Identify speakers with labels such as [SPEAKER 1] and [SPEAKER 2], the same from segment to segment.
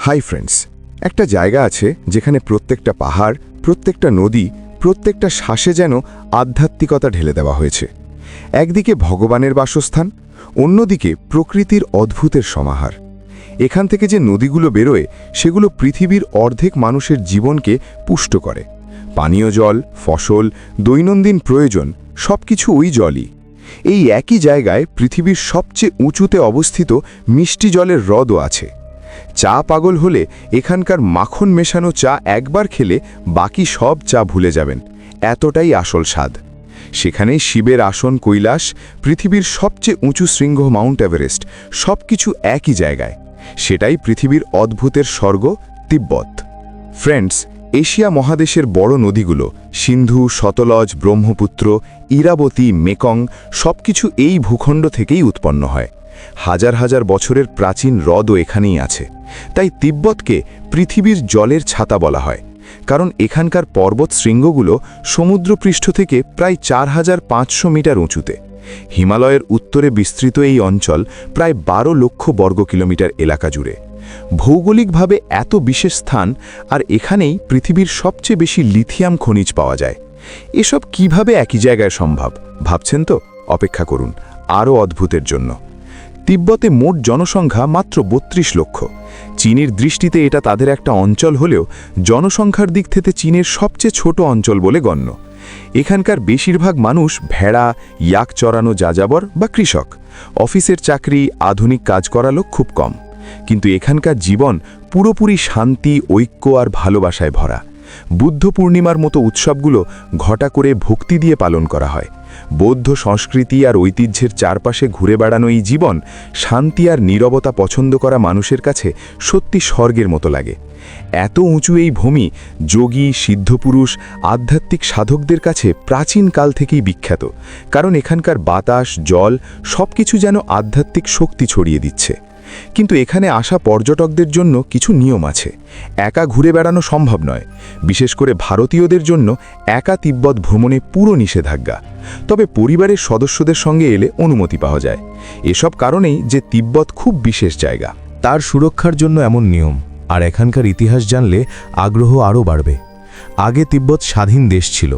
[SPEAKER 1] Hi friends, একটা জায়গা আছে যেখানে প্রত্যেকটা পাহাড়, প্রত্যেকটা নদী, প্রত্যেকটা শ্বাসে যেন আধ্যাত্মিকতা ঢেলে দেওয়া হয়েছে। একদিকে ভগবানের বাসস্থান, অন্যদিকে প্রকৃতির অদ্ভুতের সমাহার। এখান থেকে যে নদীগুলো বেরোয় সেগুলো পৃথিবীর অর্ধেক মানুষের জীবনকে পুষ্ট করে। পানীয় জল, ফসল, দৈনন্দিন প্রয়োজন সবকিছু ওই জলই। এই একই জায়গায় পৃথিবীর সবচেয়ে উঁচুতে অবস্থিত মিষ্টি জলের হ্রদও আছে। চা পাগল হলে এখানকার মাখন মেশানো চা একবার খেলে বাকি সব চা ভুলে যাবেন, এতটাই আসল স্বাদ। সেখানেই শিবের আসন কৈলাস, পৃথিবীর সবচেয়ে উঁচু শৃঙ্গ মাউন্ট এভারেস্ট, সবকিছু একই জায়গায়। সেটাই পৃথিবীর অদ্ভুতের স্বর্গ, তিব্বত। ফ্রেন্ডস, এশিয়া মহাদেশের বড় নদীগুলো সিন্ধু, সতলজ, ব্রহ্মপুত্র, ইরাবতী, মেকং সবকিছু এই ভূখণ্ড থেকেই উৎপন্ন হয়। হাজার হাজার বছরের প্রাচীন হ্রদও এখানেই আছে। তাই তিব্বতকে পৃথিবীর জলের ছাতা বলা হয়, কারণ এখানকার পর্বত শৃঙ্গগুলো সমুদ্রপৃষ্ঠ থেকে প্রায় 4500 মিটার উঁচুতে। হিমালয়ের উত্তরে বিস্তৃত এই অঞ্চল প্রায় 12 লক্ষ বর্গ কিলোমিটার এলাকা জুড়ে। ভৌগোলিকভাবে এত বিশেষ স্থান, আর এখানেই পৃথিবীর সবচেয়ে বেশি লিথিয়াম খনিজ পাওয়া যায়। এসব কিভাবে একই জায়গায় সম্ভব ভাবছেন তো? অপেক্ষা করুন আরও অদ্ভুতের জন্য। তিব্বতে মোট জনসংখ্যা মাত্র 32 লক্ষ। চীনের দৃষ্টিতে এটা তাদের একটা অঞ্চল হলেও জনসংখ্যার দিক থেকে চীনের সবচেয়ে ছোট অঞ্চল বলে গণ্য। এখানকার বেশিরভাগ মানুষ ভেড়া, ইয়াক চড়ানো যাযাবর বা কৃষক। অফিসের চাকরি, আধুনিক কাজ করা লোক খুব কম। কিন্তু এখানকার জীবন পুরোপুরি শান্তি, ঐক্য আর ভালোবাসায় ভরা। বুদ্ধ পূর্ণিমার মতো উৎসবগুলো ঘটা করে ভক্তি দিয়ে পালন করা হয়। বৌদ্ধ সংস্কৃতি আর ঐতিহ্যের চারপাশে ঘুরে বেড়ানো এই জীবন শান্তি আর নীরবতা পছন্দ করা মানুষের কাছে সত্যি স্বর্গের মতো লাগে। এত উঁচু এই ভূমি যোগী, সিদ্ধপুরুষ, আধ্যাত্মিক সাধকদের কাছে প্রাচীন কাল থেকেই বিখ্যাত, কারণ এখানকার বাতাস, জল সবকিছু যেন আধ্যাত্মিক শক্তি ছড়িয়ে দিচ্ছে। কিন্তু এখানে আসা পর্যটকদের জন্য কিছু নিয়ম আছে। একা ঘুরে বেড়ানো সম্ভব নয়, বিশেষ করে ভারতীয়দের জন্য একা তিব্বত ভ্রমণে পুরো নিষেধাজ্ঞা। তবে পরিবারের সদস্যদের সঙ্গে এলে অনুমতি পাওয়া যায়। এসব কারণেই যে তিব্বত খুব বিশেষ জায়গা।
[SPEAKER 2] তার সুরক্ষার জন্য এমন নিয়ম, আর এখানকার ইতিহাস জানলে আগ্রহ আরও বাড়বে। আগে তিব্বত স্বাধীন দেশ ছিল,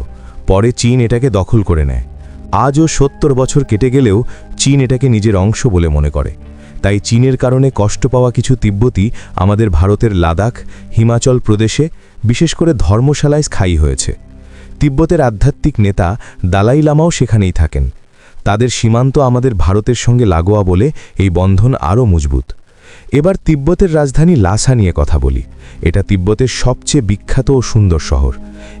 [SPEAKER 2] পরে চীন এটাকে দখল করে নেয়। আজও 70 বছর কেটে গেলেও চীন এটাকে নিজের অংশ বলে মনে করে। তাই চীনের কারণে কষ্ট পাওয়া কিছু তিব্বতী আমাদের ভারতের লাদাখ, হিমাচল প্রদেশে, বিশেষ করে ধর্মশালায় স্থায়ী হয়েছে। তিব্বতের আধ্যাত্মিক নেতা দালাই লামাও সেখানেই থাকেন। তাদের সীমান্ত আমাদের ভারতের সঙ্গে লাগোয়া বলে এই বন্ধন আরও মজবুত। এবার তিব্বতের রাজধানী লাসা নিয়ে কথা বলি। এটা তিব্বতের সবচেয়ে বিখ্যাত ও সুন্দর শহর।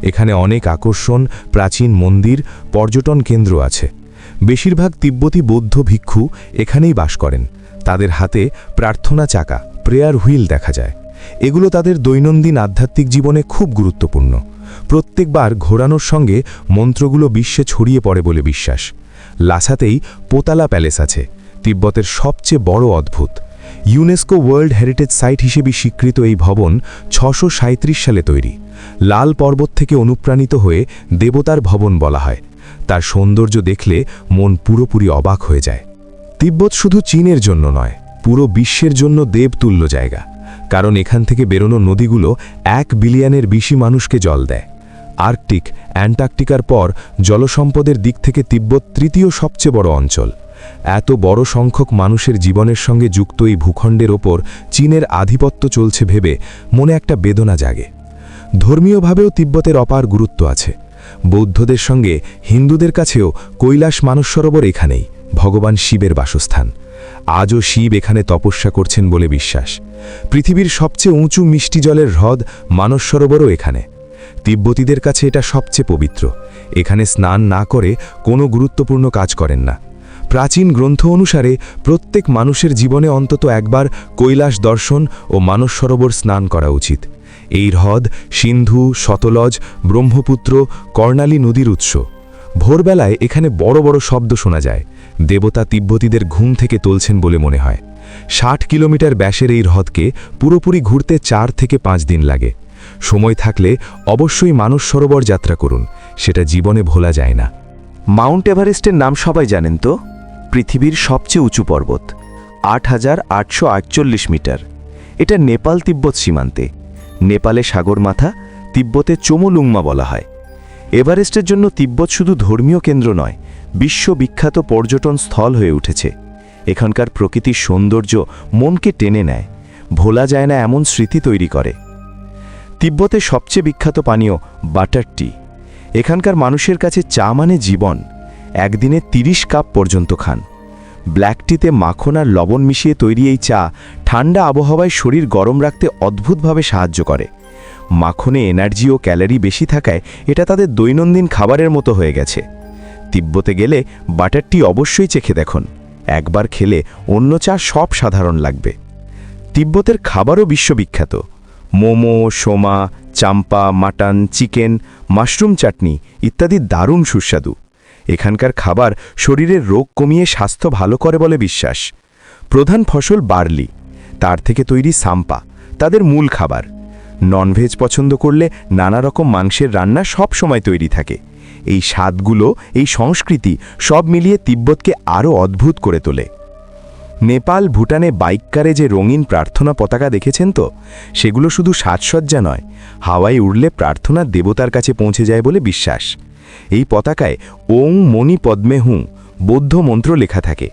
[SPEAKER 2] এখানে অনেক আকর্ষণ, প্রাচীন মন্দির, পর্যটন কেন্দ্র আছে। বেশিরভাগ তিব্বতী বৌদ্ধ ভিক্ষু এখানেই বাস করেন। তাদের হাতে প্রার্থনা চাকা, প্রেয়ার হুইল দেখা যায়। এগুলো তাদের দৈনন্দিন আধ্যাত্মিক জীবনে খুব গুরুত্বপূর্ণ। প্রত্যেকবার ঘোরানোর সঙ্গে মন্ত্রগুলো বিশ্বে ছড়িয়ে পড়ে বলে বিশ্বাস। লাসাতেই পোতালা প্যালেস আছে, তিব্বতের সবচেয়ে বড় অদ্ভুত। ইউনেস্কো ওয়ার্ল্ড হেরিটেজ সাইট হিসেবে স্বীকৃত এই ভবন 637 সালে তৈরি। লাল পর্বত থেকে অনুপ্রাণিত হয়ে দেবতার ভবন বলা হয়। তার সৌন্দর্য দেখলে মন পুরোপুরি অবাক হয়ে যায়। তিব্বত শুধু চীনের জন্য নয়, পুরো বিশ্বের জন্য দেবতুল্য জায়গা, কারণ এখান থেকে বেরোনো নদীগুলো 1 বিলিয়নের বেশি মানুষকে জল দেয়। আর্কটিক, অ্যান্টার্কটিকার পর জলসম্পদের দিক থেকে তিব্বত তৃতীয় সবচেয়ে বড় অঞ্চল। এত বড় সংখ্যক মানুষের জীবনের সঙ্গে যুক্ত এই ভূখণ্ডের ওপর চীনের আধিপত্য চলছে ভেবে মনে একটা বেদনা জাগে। ধর্মীয়ভাবেও তিব্বতের অপার গুরুত্ব আছে। বৌদ্ধদের সঙ্গে হিন্দুদের কাছেও কৈলাস মানস সরোবর এখানেই, ভগবান শিবের বাসস্থান। আজও শিব এখানে তপস্যা করছেন বলে বিশ্বাস। পৃথিবীর সবচেয়ে উঁচু মিষ্টি জলের হ্রদ মানস সরোবরও এখানে। তিব্বতীদের কাছে এটা সবচেয়ে পবিত্র। এখানে স্নান না করে কোনো গুরুত্বপূর্ণ কাজ করেন না। প্রাচীন গ্রন্থ অনুসারে প্রত্যেক মানুষের জীবনে অন্তত একবার কৈলাস দর্শন ও মানস সরোবর স্নান করা উচিত। এই হ্রদ সিন্ধু, সতলজ, ব্রহ্মপুত্র, কর্ণালী নদীর উৎস। ভোরবেলায় এখানে বড় বড় শব্দ শোনা যায়। দেবতা তিব্বতীদের ঘুম থেকে তুলছেন বলে মনে হয়। 60 কিলোমিটার ব্যাসের এই হ্রদকে পুরোপুরি ঘুরতে 4 থেকে 5 দিন লাগে। সময় থাকলে অবশ্যই মানস সরোবর যাত্রা করুন, সেটা জীবনে ভোলা যায় না।
[SPEAKER 3] মাউন্ট এভারেস্টের নাম সবাই জানেন তো? পৃথিবীর সবচেয়ে উঁচু পর্বত, 8848 মিটার। এটা নেপাল তিব্বত সীমান্তে। নেপালে সাগরমাথা, তিব্বতে চোমোলুংমা বলা হয়। এভারেস্টের জন্য তিব্বত শুধু ধর্মীয় কেন্দ্র নয়, বিশ্ববিখ্যাত পর্যটন স্থল হয়ে উঠেছে। এখানকার প্রকৃতির সৌন্দর্য মনকে টেনে নেয়, ভোলা যায় না এমন স্মৃতি তৈরি করে। তিব্বতের সবচেয়ে বিখ্যাত পানীয় বাটার টি। এখানকার মানুষের কাছে চা মানে জীবন। একদিনে 30 কাপ পর্যন্ত খান। ব্ল্যাক টিতে মাখন আর লবণ মিশিয়ে তৈরি এই চা ঠান্ডা আবহাওয়ায় শরীর গরম রাখতে অদ্ভুতভাবে সাহায্য করে। মাখনে এনার্জি ও ক্যালোরি বেশি থাকায় এটা তাদের দৈনন্দিন খাবারের মতো হয়ে গেছে। তিব্বতে গেলে বাটার টি অবশ্যই চেখে দেখুন। একবার খেলে অন্য চা সব সাধারণ লাগবে। তিব্বতের খাবারও বিশ্ববিখ্যাত। মোমো, সোমা, চাম্পা, মাটন, চিকেন, মাশরুম চাটনি ইত্যাদি দারুণ সুস্বাদু। এখানকার খাবার শরীরের রোগ কমিয়ে স্বাস্থ্য ভালো করে বলে বিশ্বাস। প্রধান ফসল বার্লি, তার থেকে তৈরি সাম্পা তাদের মূল খাবার। ননভেজ পছন্দ করলে নানা রকম মাংসের রান্না সব সময় তৈরি থাকে। এই স্বাদগুলো, এই সংস্কৃতি সব মিলিয়ে তিব্বতকে আরও অদ্ভুত করে তোলে। নেপাল, ভুটানে বাইককারে যে রঙিন প্রার্থনা পতাকা দেখেছেন তো, সেগুলো শুধু সাজসজ্জা নয়, হাওয়ায় উড়লে প্রার্থনা দেবতার কাছে পৌঁছে যায় বলে বিশ্বাস। এই পতাকায় ওং মণি পদ্মে হুঁ বৌদ্ধ মন্ত্র লেখা থাকে।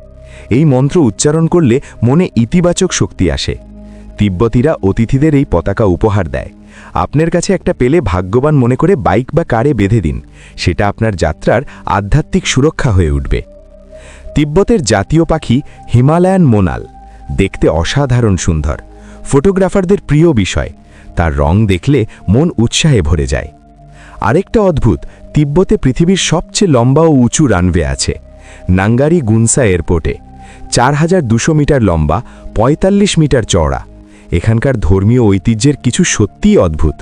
[SPEAKER 3] এই মন্ত্র উচ্চারণ করলে মনে ইতিবাচক শক্তি আসে। তিব্বতীরা অতিথিদের এই পতাকা উপহার দেয়। আপনার কাছে একটা পেলে ভাগ্যবান মনে করে বাইক বা কারে বেঁধে দিন, সেটা আপনার যাত্রার আধ্যাত্মিক সুরক্ষা হয়ে উঠবে। তিব্বতের জাতীয় পাখি হিমালয়ান মোনাল, দেখতে অসাধারণ সুন্দর, ফটোগ্রাফারদের প্রিয় বিষয়। তার রং দেখলে মন উৎসাহে ভরে যায়। আরেকটা অদ্ভুত, তিব্বতে পৃথিবীর সবচেয়ে লম্বা ও উঁচু রানওয়ে আছে, নাঙ্গারি গুনসা এয়ারপোর্টে। 4200 মিটার লম্বা, 45 মিটার চওড়া। এখানকার ধর্মীয় ঐতিহ্যের কিছু সত্যিই অদ্ভুত।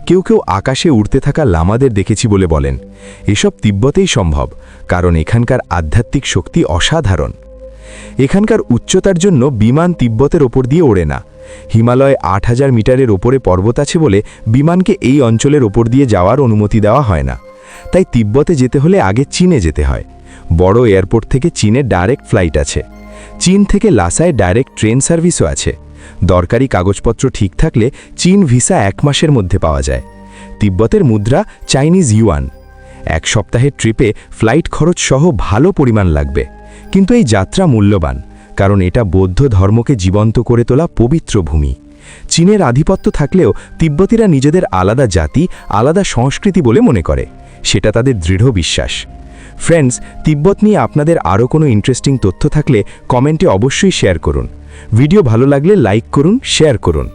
[SPEAKER 3] কেউ কেউ আকাশে উড়তে থাকা লামাদের দেখেছি বলে বলেন। এসব তিব্বতেই সম্ভব, কারণ এখানকার আধ্যাত্মিক শক্তি অসাধারণ। এখানকার উচ্চতার জন্য বিমান তিব্বতের ওপর দিয়ে ওড়ে না। হিমালয়ে 8000 মিটারের ওপরে পর্বত আছে বলে বিমানকে এই অঞ্চলের ওপর দিয়ে যাওয়ার অনুমতি দেওয়া হয় না। তাই তিব্বতে যেতে হলে আগে চীনে যেতে হয়। বড় এয়ারপোর্ট থেকে চীনে ডাইরেক্ট ফ্লাইট আছে। চীন থেকে লাসায় ডাইরেক্ট ট্রেন সার্ভিসও আছে। দরকারি কাগজপত্র ঠিক থাকলে চীন ভিসা 1 মাসের মধ্যে পাওয়া যায়। তিব্বতের মুদ্রা চাইনিজ ইউয়ান। 1 সপ্তাহের ট্রিপে ফ্লাইট খরচ সহ ভালো পরিমাণ লাগবে, কিন্তু এই যাত্রা মূল্যবান, কারণ এটা বৌদ্ধ ধর্মকে জীবন্ত করে তোলা পবিত্র ভূমি। চীনের আধিপত্য থাকলেও তিব্বতীরা নিজেদের আলাদা জাতি, আলাদা সংস্কৃতি বলে মনে করে। সেটা তাদের দৃঢ় বিশ্বাস। ফ্রেন্ডস, তিব্বত নিয়ে আপনাদের আরও কোনো ইন্টারেস্টিং তথ্য থাকলে কমেন্টে অবশ্যই শেয়ার করুন। ভিডিও ভালো লাগলে লাইক করুন, শেয়ার করুন।